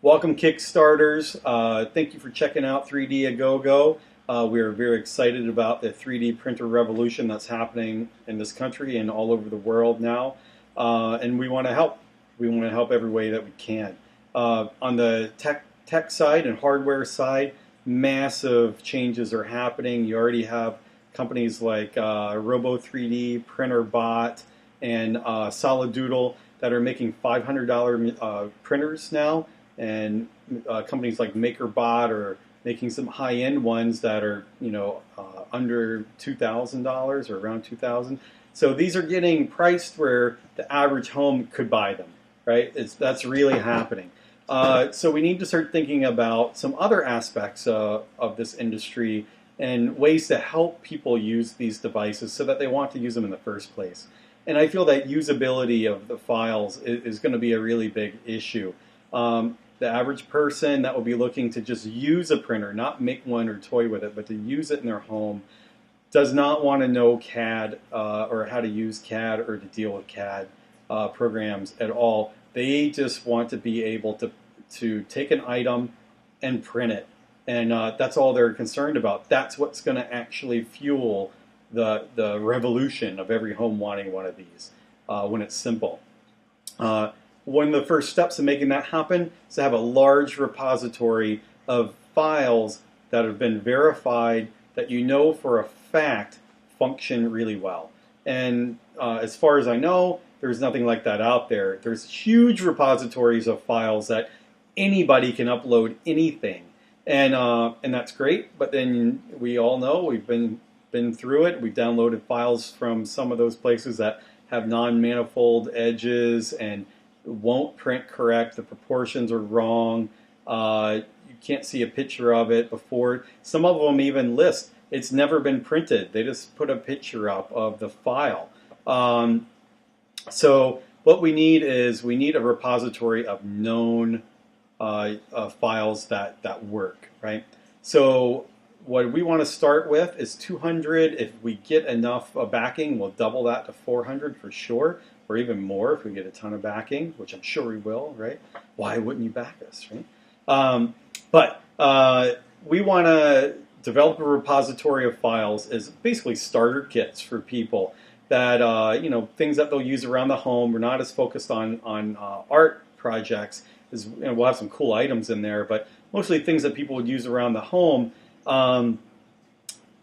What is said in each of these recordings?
Welcome Kickstarters. Thank you for checking out 3D A Go Go. We are very excited about the 3D printer revolution that's happening in this country and all over the world now. And we want to help. We want to help every way that we can. On the tech side and hardware side, massive changes are happening. You already have companies like Robo3D, PrinterBot, and Solidoodle that are making $500 printers now, and companies like MakerBot are making some high-end ones that are under $2,000 or around $2,000. So these are getting priced where the average home could buy them, right? That's really happening. So we need to start thinking about some other aspects of this industry and ways to help people use these devices so that they want to use them in the first place. And I feel that usability of the files is going to be a really big issue. The average person that will be looking to just use a printer, not make one or toy with it, but to use it in their home, does not want to know CAD or how to use CAD or to deal with CAD programs at all. They just want to be able to take an item and print it. And that's all they're concerned about. That's what's going to actually fuel the revolution of every home wanting one of these when it's simple. One of the first steps in making that happen is to have a large repository of files that have been verified that you know for a fact function really well. And as far as I know, there's nothing like that out there. There's huge repositories of files that anybody can upload anything. And that's great, but then we all know, we've been through it. We've downloaded files from some of those places that have non-manifold edges and won't print correct. The proportions are wrong. You can't see a picture of it before. Some of them even list it's never been printed. They just put a picture up of the file. So what we need is a repository of known files that work, right? So what we want to start with is 200. If we get enough backing, we'll double that to 400 for sure, or even more if we get a ton of backing, which I'm sure we will, right? Why wouldn't you back us, right? But we want to develop a repository of files as basically starter kits for people that, things that they'll use around the home. We're not as focused on art projects. We'll have some cool items in there, but mostly things that people would use around the home.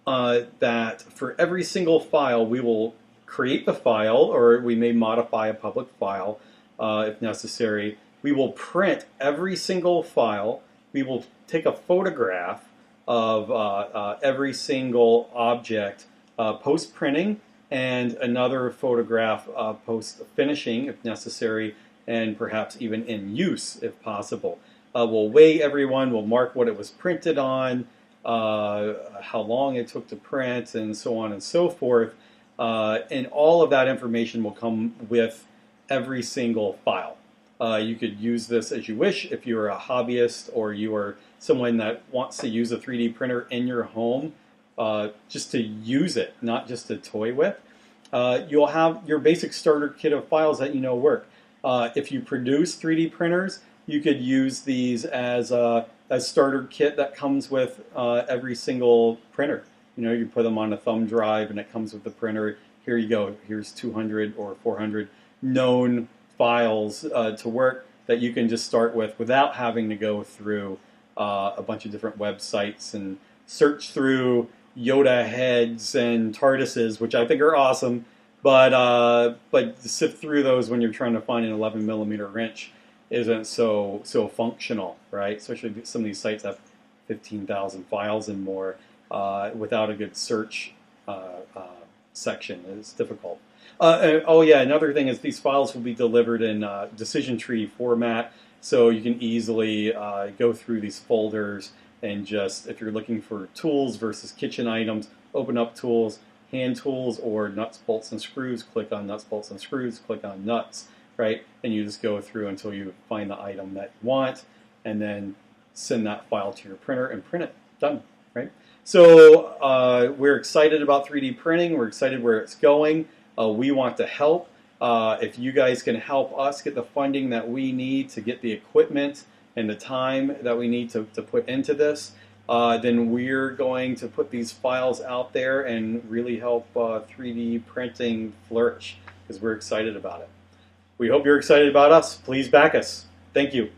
That for every single file, we will create the file, or we may modify a public file if necessary. We will print every single file. We will take a photograph of every single object post-printing, and another photograph post-finishing if necessary, and perhaps even in use if possible. We'll weigh everyone, we'll mark what it was printed on, how long it took to print, and so on and so forth. And all of that information will come with every single file. You could use this as you wish if you're a hobbyist or you are someone that wants to use a 3D printer in your home just to use it, not just to toy with. You'll have your basic starter kit of files that work. If you produce 3D printers, you could use these as a starter kit that comes with every single printer. You put them on a thumb drive and it comes with the printer. Here you go. Here's 200 or 400 known files to work that you can just start with without having to go through a bunch of different websites and search through Yoda heads and TARDISes, which I think are awesome, but to sift through those when you're trying to find an 11mm wrench isn't so functional, right? Especially some of these sites have 15,000 files and more without a good search section. It's difficult. Another thing is these files will be delivered in decision tree format, so you can easily go through these folders and just, if you're looking for tools versus kitchen items, open up tools, hand tools, or nuts, bolts, and screws, click on nuts, bolts, and screws, click on nuts, right? And you just go through until you find the item that you want, and then send that file to your printer and print it. Done, right? So we're excited about 3D printing. We're excited where it's going. We want to help. If you guys can help us get the funding that we need to get the equipment and the time that we need to put into this, then we're going to put these files out there and really help 3D printing flourish, because we're excited about it. We hope you're excited about us. Please back us. Thank you.